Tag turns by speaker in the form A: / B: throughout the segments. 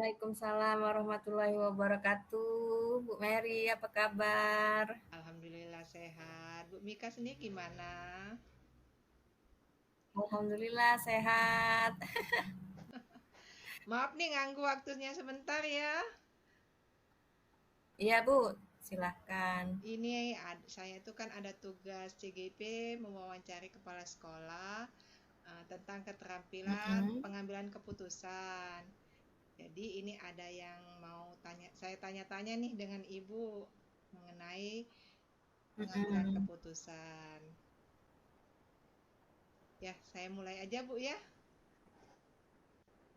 A: Waalaikumsalam warahmatullahi wabarakatuh. Bu Mary, apa kabar?
B: Alhamdulillah sehat. Bu Mika sendiri gimana?
A: Alhamdulillah sehat.
B: Maaf nih ganggu waktunya sebentar ya.
A: Iya Bu, silahkan.
B: Ini saya itu kan ada tugas CGP mewawancari kepala sekolah tentang keterampilan
A: Mm-mm,
B: pengambilan keputusan. Jadi ini ada yang mau saya tanya-tanya nih dengan Ibu mengenai pengambilan
A: mm-mm.
B: keputusan. Ya, saya mulai aja Bu ya.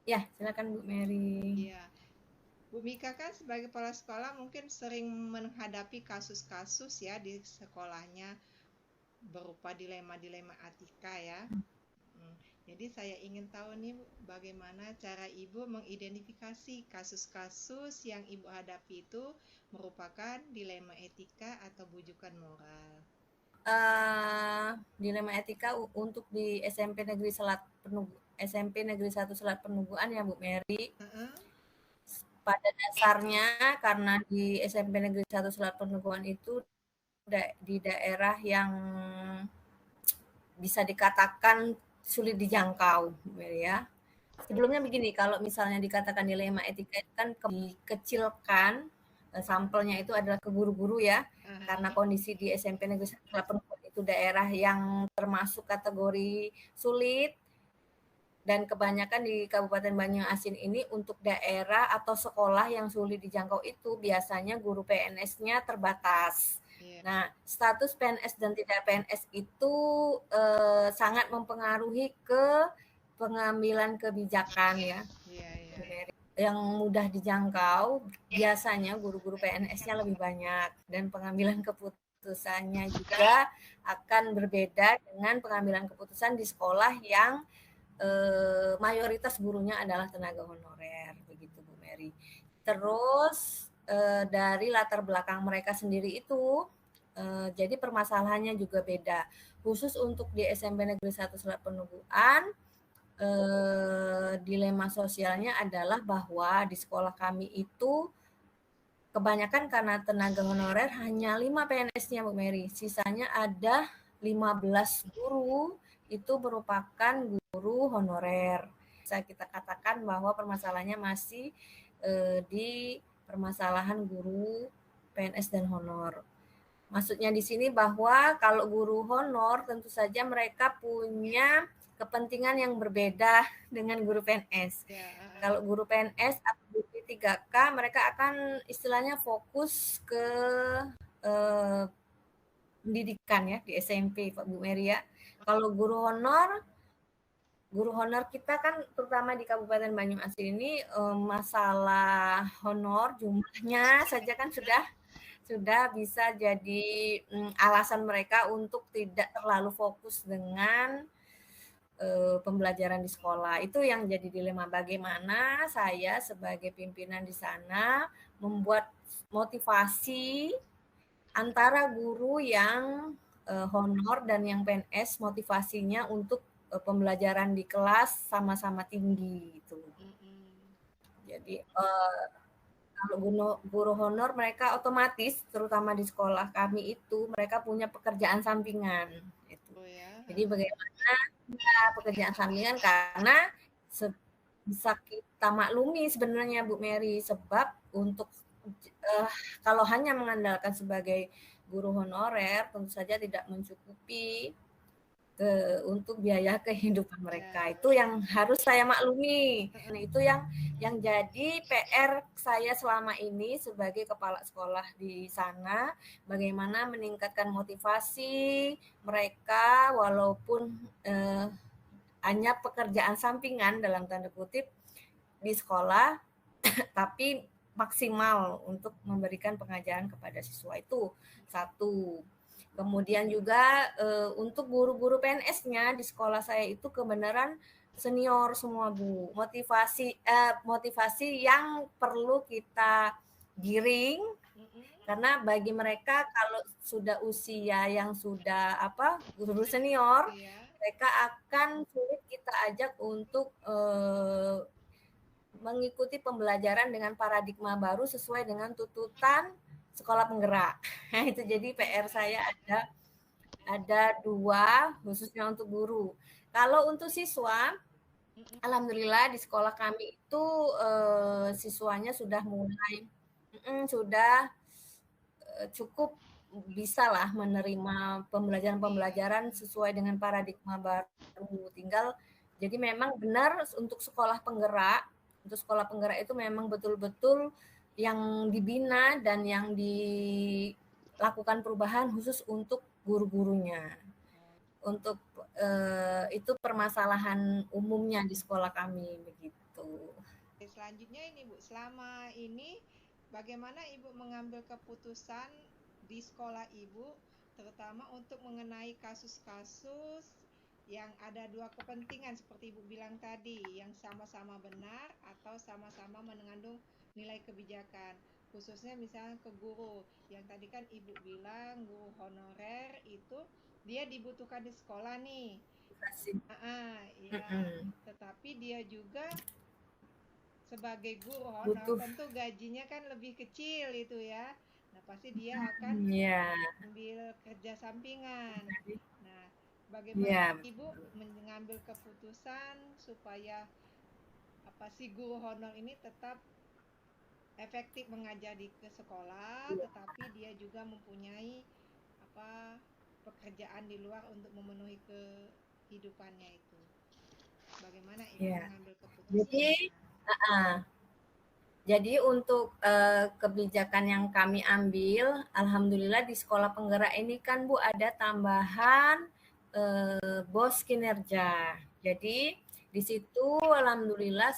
A: Ya, silakan Bu Mary.
B: Iya, Bu Mika kan sebagai kepala sekolah mungkin sering menghadapi kasus-kasus ya di sekolahnya berupa dilema-dilema etika ya. Hmm, Jadi saya ingin tahu nih Bu, bagaimana cara Ibu mengidentifikasi kasus-kasus yang Ibu hadapi itu merupakan dilema etika atau bujukan moral.
A: Dilema etika untuk di SMP Negeri Selat Penugu, SMP Negeri 1 Selat Penuguan ya Bu Mary.
B: Heeh.
A: Pada dasarnya karena di SMP Negeri 1 Selat Penuguan itu di daerah yang bisa dikatakan sulit dijangkau, ya. Sebelumnya begini, kalau misalnya dikatakan dilema etika itu kan dikecilkan, sampelnya itu adalah ke guru-guru ya, karena
B: Aha.
A: kondisi di SMP Negeri 1 itu daerah yang termasuk kategori sulit dan kebanyakan di Kabupaten Banyuasin ini untuk daerah atau sekolah yang sulit dijangkau itu biasanya guru PNS-nya terbatas.
B: Iya,
A: Nah, status PNS dan tidak PNS itu sangat mempengaruhi ke pengambilan kebijakan ya,
B: iya, iya.
A: yang mudah dijangkau. Biasanya guru-guru PNS-nya lebih banyak dan pengambilan keputusannya juga akan berbeda dengan pengambilan keputusan di sekolah yang mayoritas gurunya adalah tenaga honorer, begitu Bu Mary. Terus dari latar belakang mereka sendiri itu, jadi permasalahannya juga beda. Khusus untuk di SMP Negeri 1 Selat Penuguan, dilema sosialnya adalah bahwa di sekolah kami itu kebanyakan karena tenaga honorer hanya 5 PNS-nya Bu Mary. Sisanya ada 15 guru itu merupakan guru honorer. Bisa kita katakan bahwa permasalahannya masih di permasalahan guru PNS dan honor. Maksudnya di sini bahwa kalau guru honor tentu saja mereka punya kepentingan yang berbeda dengan guru PNS.
B: Ya,
A: Kalau guru PNS atau guru P3K mereka akan istilahnya fokus ke eh, pendidikan ya di SMP Pak Bu Mary ya. Kalau guru honor kita kan terutama di Kabupaten Banyuasin ini masalah honor jumlahnya saja kan sudah bisa jadi alasan mereka untuk tidak terlalu fokus dengan pembelajaran di sekolah. Itu yang jadi dilema bagaimana saya sebagai pimpinan di sana membuat motivasi antara guru yang honor dan yang PNS motivasinya untuk pembelajaran di kelas sama-sama tinggi gitu.
B: mm-mm.
A: Jadi kalau guru honor mereka otomatis terutama di sekolah kami itu mereka punya pekerjaan sampingan itu.
B: Oh ya,
A: Jadi bagaimana ya, pekerjaan sampingan karena bisa kita maklumi sebenarnya Bu Mary sebab untuk uh, kalau hanya mengandalkan sebagai guru honorer tentu saja tidak mencukupi untuk biaya kehidupan mereka.
B: ya.
A: Itu yang harus saya maklumi. Nah, itu yang jadi PR saya selama ini sebagai kepala sekolah di sana, bagaimana meningkatkan motivasi mereka walaupun hanya pekerjaan sampingan dalam tanda kutip di sekolah, tapi maksimal untuk memberikan pengajaran kepada siswa itu satu. Kemudian juga untuk guru-guru PNS-nya di sekolah saya itu kebenaran senior semua Bu. Motivasi yang perlu kita giring
B: Mm-mm.
A: karena bagi mereka kalau sudah usia yang sudah guru senior,
B: Iya.
A: mereka akan sulit kita ajak untuk mengikuti pembelajaran dengan paradigma baru sesuai dengan tuntutan sekolah penggerak. Nah, itu jadi PR saya ada 2 khususnya untuk guru. Kalau untuk siswa, alhamdulillah di sekolah kami itu siswanya sudah mulai sudah cukup bisalah menerima pembelajaran-pembelajaran sesuai dengan paradigma baru. Tinggal jadi memang benar untuk sekolah penggerak itu memang betul-betul yang dibina dan yang dilakukan perubahan khusus untuk guru-gurunya. Untuk itu permasalahan umumnya di sekolah kami begitu.
B: Selanjutnya ini Bu, selama ini bagaimana Ibu mengambil keputusan di sekolah Ibu, terutama untuk mengenai kasus-kasus yang ada 2 kepentingan seperti Ibu bilang tadi, yang sama-sama benar atau sama-sama mengandung nilai kebijakan. Khususnya misalnya ke guru, yang tadi kan Ibu bilang guru honorer itu dia dibutuhkan di sekolah nih. Iya. Tetapi dia juga sebagai guru honor
A: Butuh
B: tentu gajinya kan lebih kecil itu ya. Nah, pasti dia akan ambil kerja sampingan. Nah, bagaimana Ibu mengambil keputusan supaya si guru honor ini tetap efektif mengajar di ke sekolah, tetapi dia juga mempunyai pekerjaan di luar untuk memenuhi kehidupannya itu. Bagaimana Ibu mengambil keputusan?
A: Jadi untuk kebijakan yang kami ambil, alhamdulillah di sekolah penggerak ini kan Bu ada tambahan bos kinerja. Jadi di situ alhamdulillah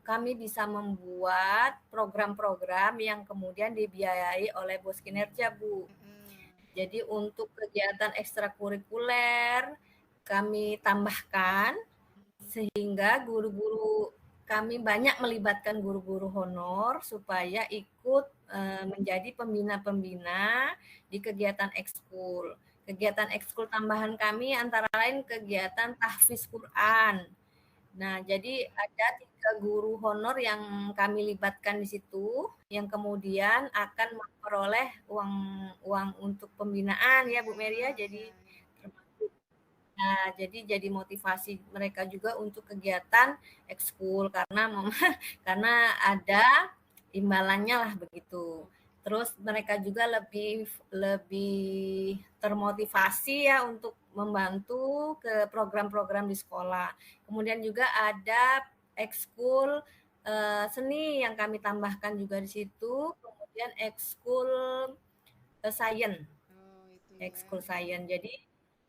A: kami bisa membuat program-program yang kemudian dibiayai oleh bos kinerja Bu. Jadi untuk kegiatan ekstrakurikuler kami tambahkan sehingga guru-guru kami banyak melibatkan guru-guru honor supaya ikut menjadi pembina-pembina di kegiatan ekskul. Kegiatan ekskul tambahan kami antara lain kegiatan tahfiz Quran. Nah, jadi ada 3 guru honor yang kami libatkan di situ, yang kemudian akan memperoleh uang untuk pembinaan ya Bu Mary ya. Jadi motivasi mereka juga untuk kegiatan ekskul karena ada imbalannya lah begitu. Terus mereka juga lebih termotivasi ya untuk membantu ke program-program di sekolah. Kemudian juga ada ekskul seni yang kami tambahkan juga di situ. Kemudian ekskul science. Ekskul science. Jadi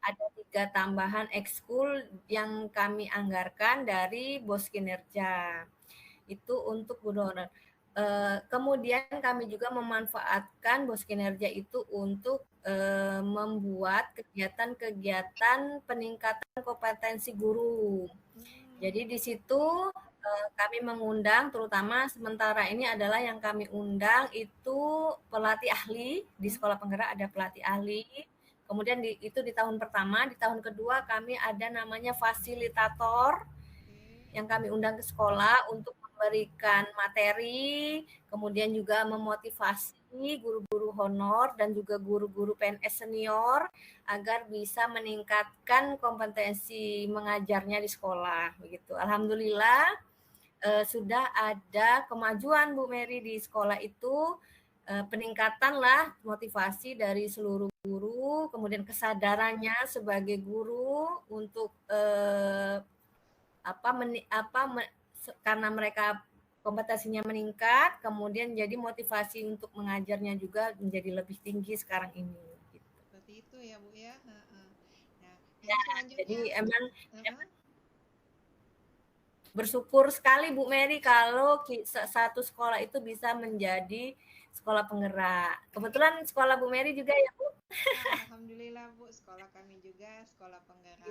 A: ada 3 tambahan ekskul yang kami anggarkan dari bos kinerja. Itu untuk guru honor. Kemudian kami juga memanfaatkan bos kinerja itu untuk membuat kegiatan-kegiatan peningkatan kompetensi guru. Jadi di situ kami mengundang, terutama sementara ini adalah yang kami undang itu pelatih ahli. Di sekolah penggerak ada pelatih ahli. Kemudian itu di tahun pertama, di tahun kedua kami ada namanya fasilitator yang kami undang ke sekolah untuk memberikan materi, kemudian juga memotivasi guru-guru honor dan juga guru-guru PNS senior agar bisa meningkatkan kompetensi mengajarnya di sekolah begitu. Alhamdulillah sudah ada kemajuan Bu Mary di sekolah itu, peningkatan lah motivasi dari seluruh guru, kemudian kesadarannya sebagai guru untuk karena mereka kompetensinya meningkat, kemudian jadi motivasi untuk mengajarnya juga menjadi lebih tinggi sekarang ini.
B: Gitu. Seperti itu ya Bu ya.
A: Jadi emang bersyukur sekali Bu Mary kalau satu sekolah itu bisa menjadi sekolah penggerak. Kebetulan sekolah Bu Mary juga ya Bu.
B: Alhamdulillah Bu, sekolah kami juga sekolah penggerak.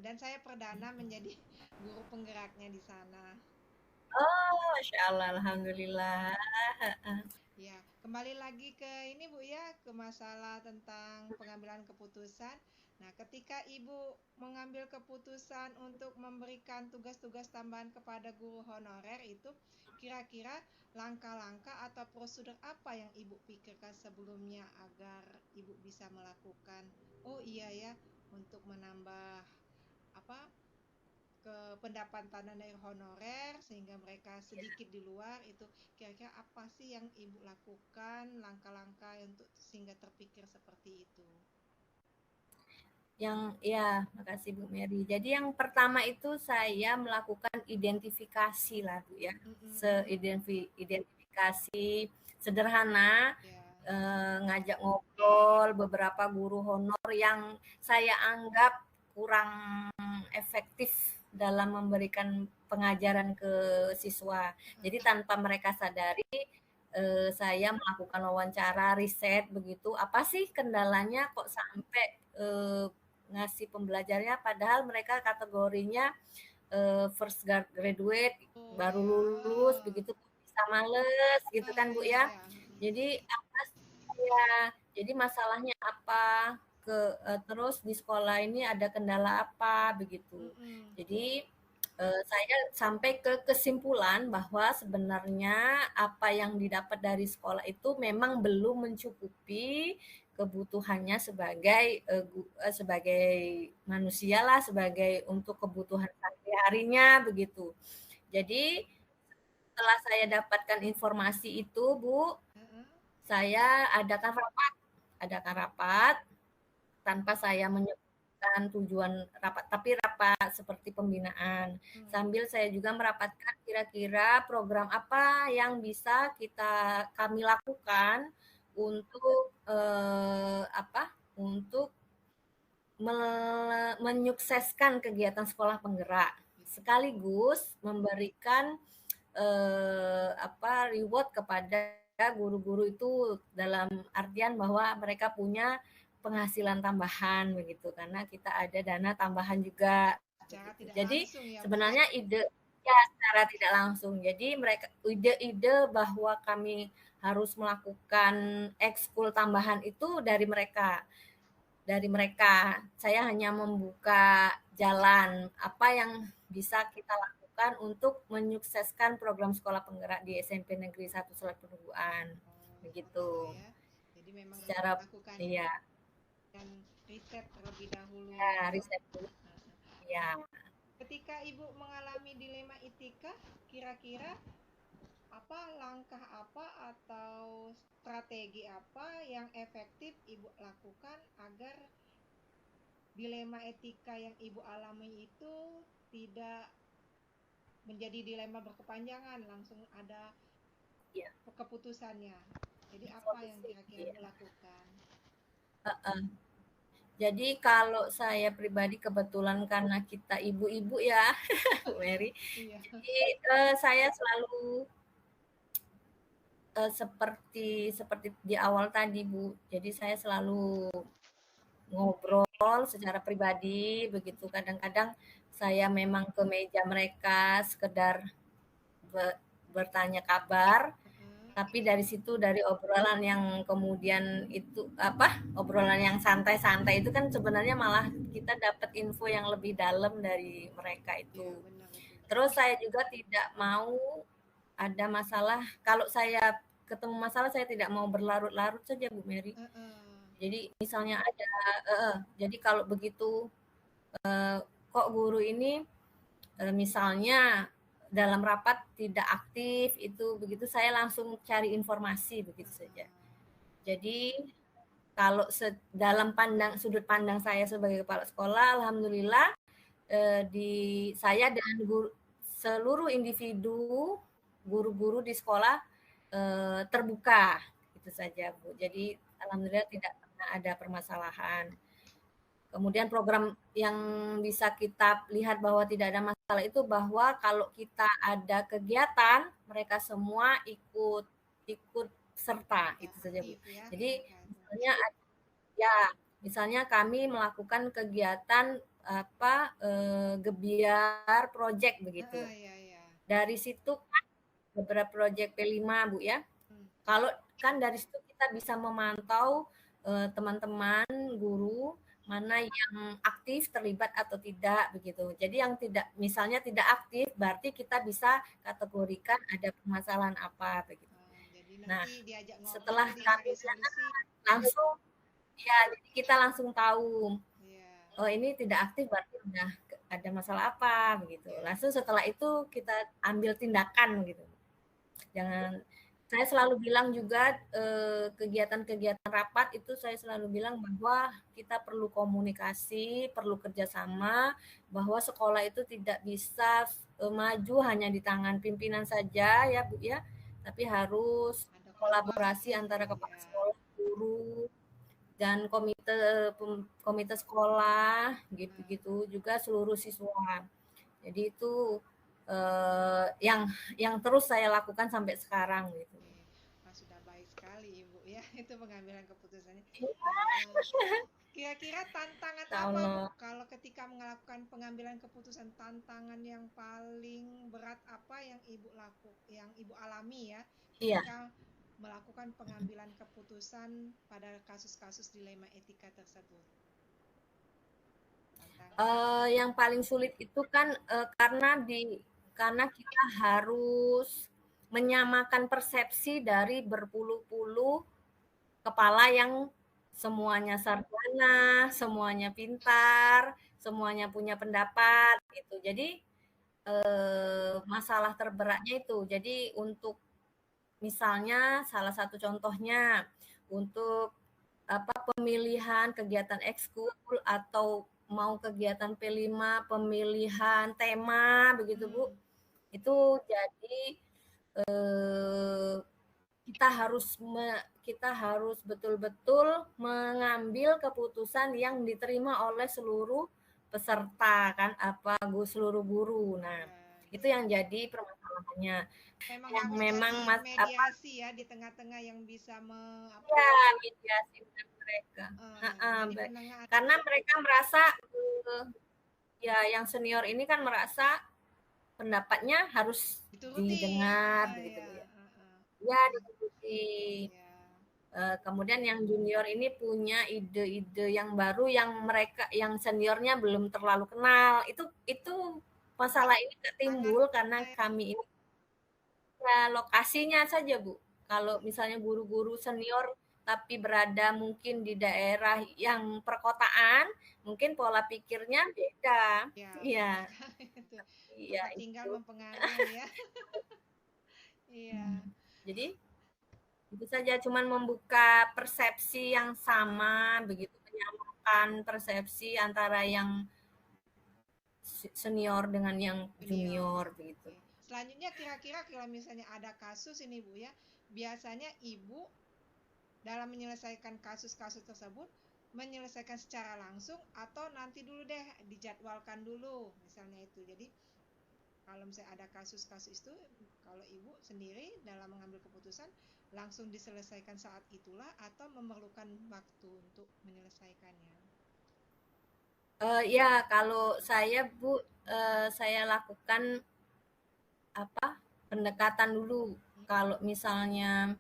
B: Dan saya perdana menjadi guru penggeraknya di sana.
A: Oh, Masya Allah, alhamdulillah.
B: Ya, kembali lagi ke ini Bu ya, ke masalah tentang pengambilan keputusan. Nah, ketika Ibu mengambil keputusan untuk memberikan tugas-tugas tambahan kepada guru honorer itu, kira-kira langkah-langkah atau prosedur apa yang Ibu pikirkan sebelumnya agar Ibu bisa melakukan, oh iya ya, untuk menambah apa ke pendapatan dari honorer sehingga mereka sedikit di luar itu, kira-kira apa sih yang Ibu lakukan, langkah-langkah untuk sehingga terpikir seperti itu?
A: Makasih Bu Mary. Jadi yang pertama itu saya melakukan identifikasi lah Bu ya. Identifikasi sederhana,
B: Ya.
A: ngajak ngobrol beberapa guru honor yang saya anggap kurang efektif dalam memberikan pengajaran ke siswa. Jadi tanpa mereka sadari, saya melakukan wawancara, riset begitu. Apa sih kendalanya kok sampai ngasih pembelajarnya padahal mereka kategorinya first graduate,
B: Oh
A: baru
B: ya.
A: lulus begitu bisa males gitu kan Bu
B: Iya
A: ya.
B: ya.
A: Jadi apa sih ya? Jadi masalahnya apa? Terus di sekolah ini ada kendala apa begitu. Jadi saya sampai ke kesimpulan bahwa sebenarnya apa yang didapat dari sekolah itu memang belum mencukupi kebutuhannya sebagai manusia lah, sebagai untuk kebutuhan sehari-harinya begitu. Jadi setelah saya dapatkan informasi itu, Bu, saya adakan rapat tanpa saya menyebutkan tujuan rapat, tapi rapat seperti pembinaan. Sambil saya juga merapatkan kira-kira program apa yang bisa kami lakukan untuk untuk menyukseskan kegiatan sekolah penggerak sekaligus memberikan reward kepada guru-guru itu dalam artian bahwa mereka punya penghasilan tambahan begitu karena kita ada dana tambahan juga begitu. Jadi sebenarnya ide ya secara tidak langsung. Jadi mereka ide-ide bahwa kami harus melakukan ekskul tambahan itu dari mereka. Saya hanya membuka jalan apa yang bisa kita lakukan untuk menyukseskan program sekolah penggerak di SMP Negeri 1 Selat Penubuan. Begitu.
B: Ya. Jadi memang
A: Secara
B: melakukan dan riset terlebih dahulu.
A: Ya, riset dulu. Ya.
B: Ketika Ibu mengalami dilema etika, kira-kira apa langkah apa atau strategi apa yang efektif Ibu lakukan agar dilema etika yang Ibu alami itu tidak menjadi dilema berkepanjangan, langsung ada keputusannya. Jadi apa yang kira-kira Ibu lakukan?
A: Jadi kalau saya pribadi kebetulan karena kita ibu-ibu ya, Bu Mary. Jadi saya selalu seperti di awal tadi Bu. Jadi saya selalu ngobrol secara pribadi begitu. Kadang-kadang saya memang ke meja mereka sekedar bertanya kabar. Tapi dari situ dari obrolan yang kemudian itu obrolan yang santai-santai itu kan sebenarnya malah kita dapat info yang lebih dalam dari mereka itu. Terus saya juga tidak mau ada masalah. Kalau saya ketemu masalah saya tidak mau berlarut-larut saja Bu Mary. Jadi misalnya jadi kalau begitu kok guru ini misalnya dalam rapat tidak aktif itu begitu saya langsung cari informasi begitu saja. Jadi kalau dalam sudut pandang saya sebagai kepala sekolah, alhamdulillah saya dan seluruh individu guru-guru di sekolah terbuka itu saja Bu. Jadi alhamdulillah tidak pernah ada permasalahan. Kemudian program yang bisa kita lihat bahwa tidak ada masalah itu bahwa kalau kita ada kegiatan, mereka semua ikut serta itu saja Bu. Jadi misalnya kami melakukan kegiatan gebiar project begitu. Dari situ kan beberapa project P5 Bu ya. Kalau kan dari situ kita bisa memantau teman-teman guru mana yang aktif terlibat atau tidak begitu. Jadi yang tidak misalnya tidak aktif berarti kita bisa kategorikan ada permasalahan apa begitu.
B: Jadi
A: Nah,
B: nanti diajak
A: setelah
B: ngobrol, dicari
A: kami
B: solusi.
A: langsung ya jadi kita langsung tahu
B: Iya,
A: oh ini tidak aktif berarti udah ada masalah apa begitu.
B: iya.
A: Langsung setelah itu kita ambil tindakan gitu. Jangan saya selalu bilang juga kegiatan-kegiatan rapat itu saya selalu bilang bahwa kita perlu komunikasi, perlu kerjasama, bahwa sekolah itu tidak bisa maju hanya di tangan pimpinan saja ya Bu ya, tapi harus
B: Ada
A: kolaborasi
B: kolaborasi,
A: antara kepala
B: ya.
A: sekolah, guru, dan komite sekolah gitu-gitu juga seluruh siswa. Jadi itu yang terus saya lakukan sampai sekarang gitu.
B: Wah, sudah baik sekali Ibu ya, itu pengambilan keputusannya.
A: Iya.
B: Kira-kira tantangan apa Bu
A: Allah.
B: kalau ketika melakukan pengambilan keputusan, tantangan yang paling berat apa yang Ibu alami ya
A: Iya.
B: ketika melakukan pengambilan keputusan pada kasus-kasus dilema etika tersebut?
A: Yang paling sulit itu kan karena kita harus menyamakan persepsi dari berpuluh-puluh kepala yang semuanya sarjana, semuanya pintar, semuanya punya pendapat gitu. Jadi masalah terberatnya itu. Jadi untuk misalnya salah satu contohnya untuk pemilihan kegiatan ekskul atau mau kegiatan P5 pemilihan tema begitu Bu. Itu jadi kita harus betul-betul mengambil keputusan yang diterima oleh seluruh peserta kan seluruh guru. Nah, itu yang jadi permasalahannya.
B: Memang
A: Yang
B: harus
A: memang
B: jadi mediasi ya di tengah-tengah yang bisa
A: ya mediasi dengan mereka.
B: jadi penengah.
A: Karena mereka merasa ya yang senior ini kan merasa pendapatnya harus
B: Dituruti.
A: didengar begitu
B: Ya,
A: ya. Ya dituruti.
B: ya.
A: Kemudian yang junior ini punya ide-ide yang baru yang seniornya belum terlalu kenal. Itu masalah ini
B: Sangat
A: timbul karena kami ini ya lokasinya saja Bu. Kalau misalnya guru-guru senior tapi berada mungkin di daerah yang perkotaan, mungkin pola pikirnya beda.
B: ya,
A: Iya.
B: betul sekali itu.
A: Iya
B: Tempat tinggal
A: itu.
B: mempengaruhi ya. Iya.
A: Jadi itu saja cuman membuka persepsi yang sama begitu menyamakan persepsi antara yang senior dengan yang junior begitu.
B: Selanjutnya kira-kira kalau misalnya ada kasus ini Bu ya, biasanya Ibu dalam menyelesaikan kasus-kasus tersebut menyelesaikan secara langsung atau nanti dulu deh dijadwalkan dulu misalnya itu. Jadi kalau misalnya ada kasus-kasus itu, kalau Ibu sendiri dalam mengambil keputusan langsung diselesaikan saat itulah atau memerlukan waktu untuk menyelesaikannya?
A: Ya kalau saya Bu, saya lakukan pendekatan dulu. Kalau misalnya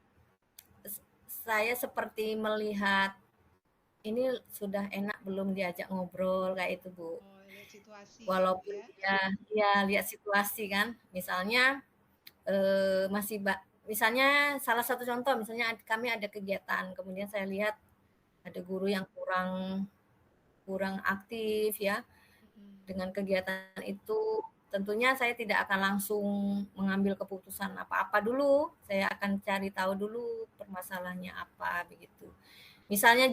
A: saya seperti melihat ini sudah enak belum diajak ngobrol kayak itu Bu.
B: Lihat situasi
A: Walaupun
B: ya.
A: Ya lihat situasi kan. Misalnya misalnya salah satu contoh misalnya kami ada kegiatan kemudian saya lihat ada guru yang kurang aktif ya dengan kegiatan itu tentunya saya tidak akan langsung mengambil keputusan apa-apa dulu saya akan cari tahu dulu permasalahannya apa begitu misalnya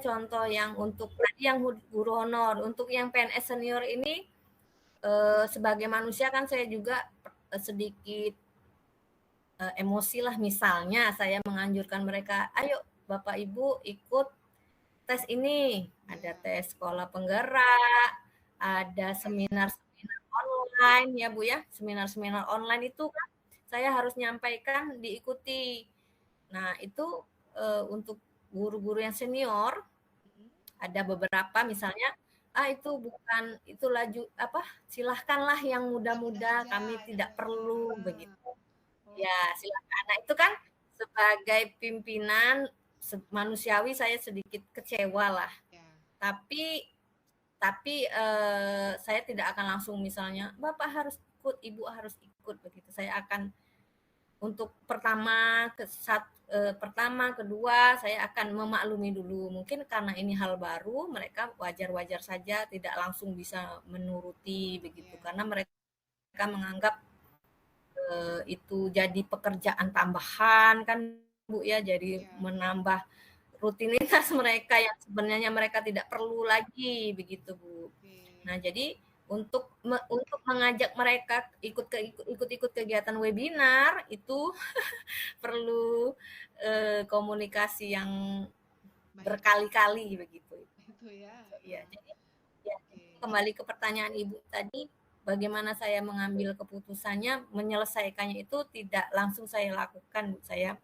A: contoh yang untuk tadi yang guru honor untuk yang PNS senior ini sebagai manusia kan saya juga sedikit emosi lah misalnya saya menganjurkan mereka ayo Bapak Ibu ikut tes ini ada tes sekolah penggerak ada seminar-seminar online ya Bu ya seminar-seminar online itu kan saya harus nyampaikan diikuti nah itu untuk guru-guru yang senior ada beberapa misalnya itu laju silahkanlah yang muda-muda kami tidak perlu begitu ya silakan. Nah itu kan sebagai pimpinan manusiawi saya sedikit kecewa lah. tapi saya tidak akan langsung misalnya Bapak harus ikut, Ibu harus ikut begitu. Saya akan untuk pertama, kedua saya akan memaklumi dulu. Mungkin karena ini hal baru, mereka wajar-wajar saja tidak langsung bisa menuruti begitu.
B: Iya.
A: Karena mereka menganggap itu jadi pekerjaan tambahan kan Bu ya, jadi
B: Iya.
A: menambah rutinitas mereka yang sebenarnya mereka tidak perlu lagi begitu Bu.
B: Oke.
A: Nah jadi untuk mengajak mereka ikut kegiatan webinar itu perlu komunikasi yang
B: Baik.
A: berkali-kali begitu.
B: Itu ya.
A: Ya, jadi ya,
B: Oke.
A: kembali ke pertanyaan Ibu tadi, bagaimana saya mengambil keputusannya, menyelesaikannya itu tidak langsung saya lakukan, saya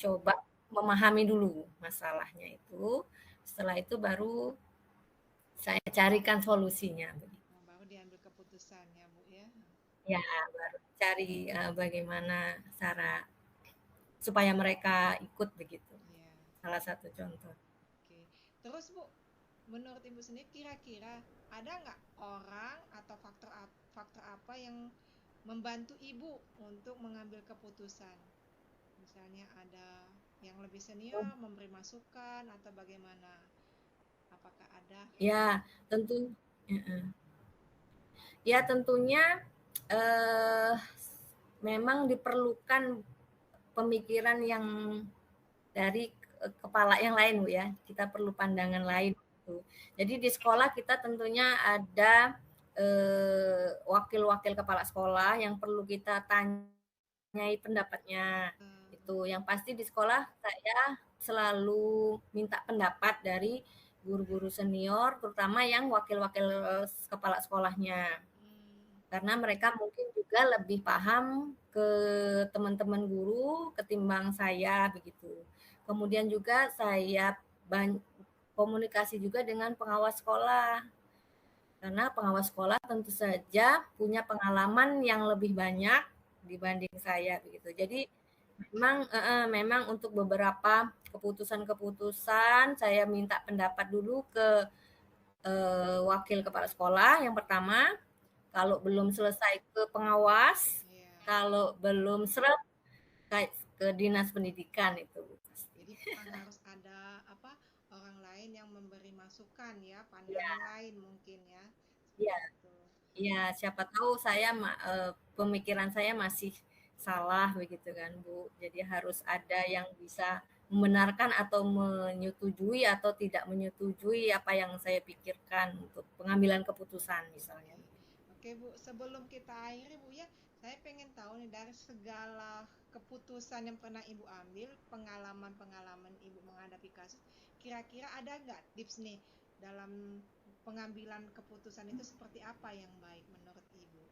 A: coba memahami dulu masalahnya itu. Setelah itu baru saya carikan solusinya.
B: Baru diambil keputusan ya Bu ya.
A: Ya, baru cari bagaimana cara supaya mereka ikut begitu.
B: Iya.
A: Salah satu contoh.
B: Oke. Terus Bu, menurut Ibu sendiri kira-kira ada nggak orang atau faktor apa yang membantu Ibu untuk mengambil keputusan? Misalnya ada yang lebih senior memberi masukan atau bagaimana? Apakah ada?
A: Ya, tentunya memang diperlukan pemikiran yang dari kepala yang lain Bu ya. Kita perlu pandangan lain gitu. Jadi di sekolah kita tentunya ada wakil-wakil kepala sekolah yang perlu kita tanyai pendapatnya. Itu yang pasti di sekolah saya selalu minta pendapat dari guru-guru senior, terutama yang wakil-wakil kepala sekolahnya. Karena mereka mungkin juga lebih paham ke teman-teman guru ketimbang saya begitu. Kemudian juga saya komunikasi juga dengan pengawas sekolah. Karena pengawas sekolah tentu saja punya pengalaman yang lebih banyak dibanding saya begitu. Jadi memang untuk beberapa keputusan-keputusan saya minta pendapat dulu ke wakil kepala sekolah yang pertama. Kalau belum selesai ke pengawas, kalau belum seret ke dinas pendidikan itu.
B: Jadi harus ada orang lain yang memberi masukan ya, pandangan lain mungkin ya.
A: Iya. Iya, siapa tahu saya pemikiran saya masih salah begitu kan Bu. Jadi harus ada yang bisa membenarkan atau menyetujui atau tidak menyetujui apa yang saya pikirkan untuk pengambilan keputusan misalnya.
B: Oke Bu, sebelum kita akhiri Bu ya, saya pengen tahu nih dari segala keputusan yang pernah Ibu ambil, pengalaman-pengalaman Ibu menghadapi kasus, kira-kira ada nggak tips nih dalam pengambilan keputusan itu seperti apa yang baik menurut Ibu?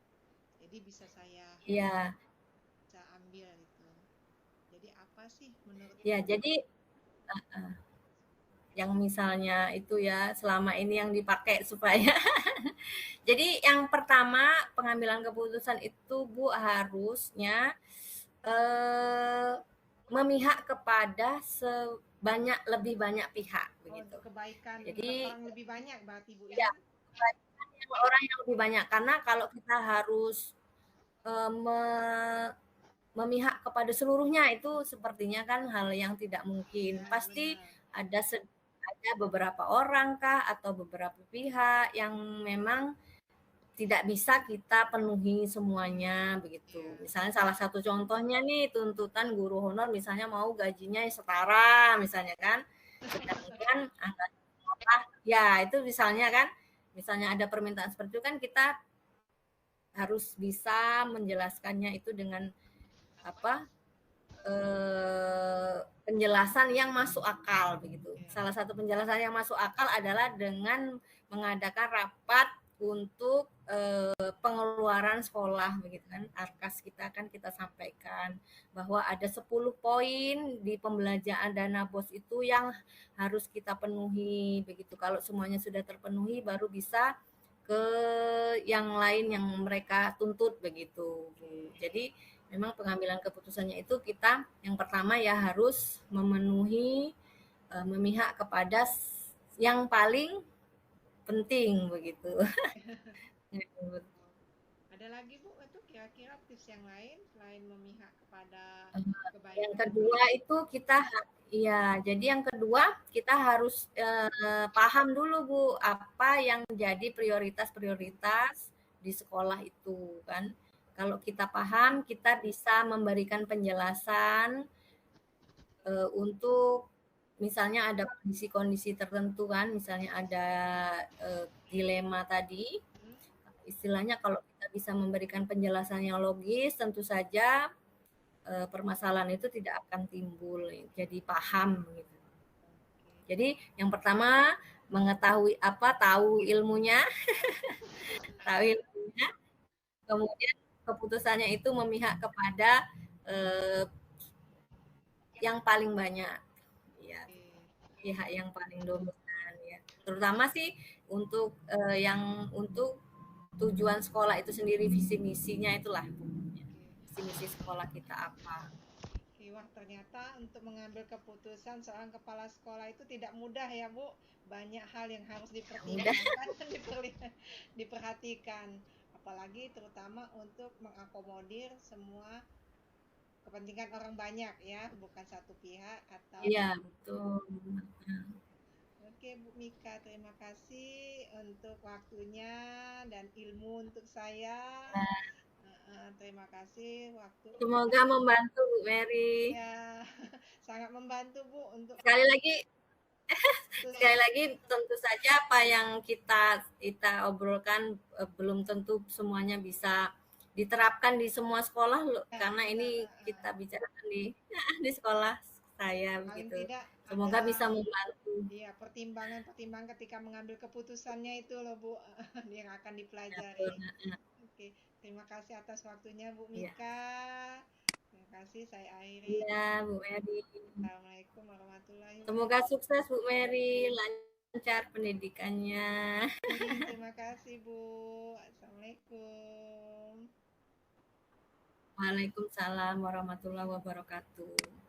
B: Jadi bisa saya bisa ambil itu. Jadi apa sih menurut
A: Ya, jadi yang misalnya itu ya selama ini yang dipakai supaya jadi yang pertama pengambilan keputusan itu Bu harusnya memihak kepada lebih banyak pihak begitu.
B: Kebaikan
A: Jadi
B: orang lebih banyak berarti Bu ya.
A: Orang yang lebih banyak karena kalau kita harus memihak kepada seluruhnya itu sepertinya kan hal yang tidak mungkin. Pasti ada beberapa orang kah atau beberapa pihak yang memang tidak bisa kita penuhi semuanya begitu. Misalnya salah satu contohnya nih tuntutan guru honor misalnya mau gajinya setara misalnya kan. Sedangkan ya itu misalnya kan, misalnya ada permintaan seperti itu kan kita harus bisa menjelaskannya itu dengan penjelasan yang masuk akal begitu. Salah satu penjelasan yang masuk akal adalah dengan mengadakan rapat untuk pengeluaran sekolah begitu kan. Arkas kita kan kita sampaikan bahwa ada 10 poin di pembelanjaan dana BOS itu yang harus kita penuhi begitu. Kalau semuanya sudah terpenuhi baru bisa ke yang lain yang mereka tuntut begitu. Jadi memang pengambilan keputusannya itu kita yang pertama ya harus memenuhi memihak kepada yang paling penting begitu.
B: Ada lagi Bu, itu kira-kira tips yang lain selain memihak kepada
A: Yang
B: kebaikan
A: kedua
B: murid?
A: itu jadi yang kedua kita harus paham dulu Bu, apa yang jadi prioritas-prioritas di sekolah itu kan. Kalau kita paham, kita bisa memberikan penjelasan untuk misalnya ada kondisi-kondisi tertentu kan, misalnya ada dilema tadi,
B: Hmm?
A: istilahnya kalau kita bisa memberikan penjelasan yang logis, tentu saja permasalahan itu tidak akan timbul, jadi paham gitu.
B: Oke.
A: Jadi yang pertama mengetahui tahu ilmunya, tahu ilmunya, kemudian keputusannya itu memihak kepada eh, yang paling banyak, ya,
B: Oke.
A: pihak yang paling dominan, ya. Terutama sih untuk tujuan sekolah itu sendiri, visi misinya itulah,
B: Oke.
A: visi misi sekolah kita apa.
B: Wah, ternyata untuk mengambil keputusan seorang kepala sekolah itu tidak mudah ya, Bu. Banyak hal yang harus
A: Udah,
B: dipertimbangkan dan diperhatikan. Apalagi terutama untuk mengakomodir semua kepentingan orang banyak ya, bukan satu pihak atau.
A: iya betul.
B: Oke, Bu Mika, terima kasih untuk waktunya dan ilmu untuk saya. Terima kasih waktu.
A: Semoga membantu Bu Mary.
B: Ya, sangat membantu Bu untuk
A: Sekali lagi
B: khusus.
A: Sekali lagi tentu saja apa yang kita obrolkan belum tentu semuanya bisa diterapkan di semua sekolah loh,
B: Ya,
A: karena ini kita bicarakan di di sekolah saya
B: paling
A: begitu.
B: tidak
A: Semoga bisa
B: ada
A: membantu.
B: ya pertimbangan-pertimbangan ketika mengambil keputusannya itu loh Bu yang akan
A: Ya,
B: dipelajari.
A: betul.
B: Oke, terima kasih atas waktunya Bu
A: Ya,
B: Mika. Terima kasih, saya akhiri.
A: iya Bu Mary.
B: Assalamualaikum warahmatullahi
A: Semoga
B: wabarakatuh.
A: sukses Bu Mary, lancar pendidikannya.
B: Terima kasih Bu. Assalamualaikum.
A: Waalaikumsalam warahmatullahi wabarakatuh.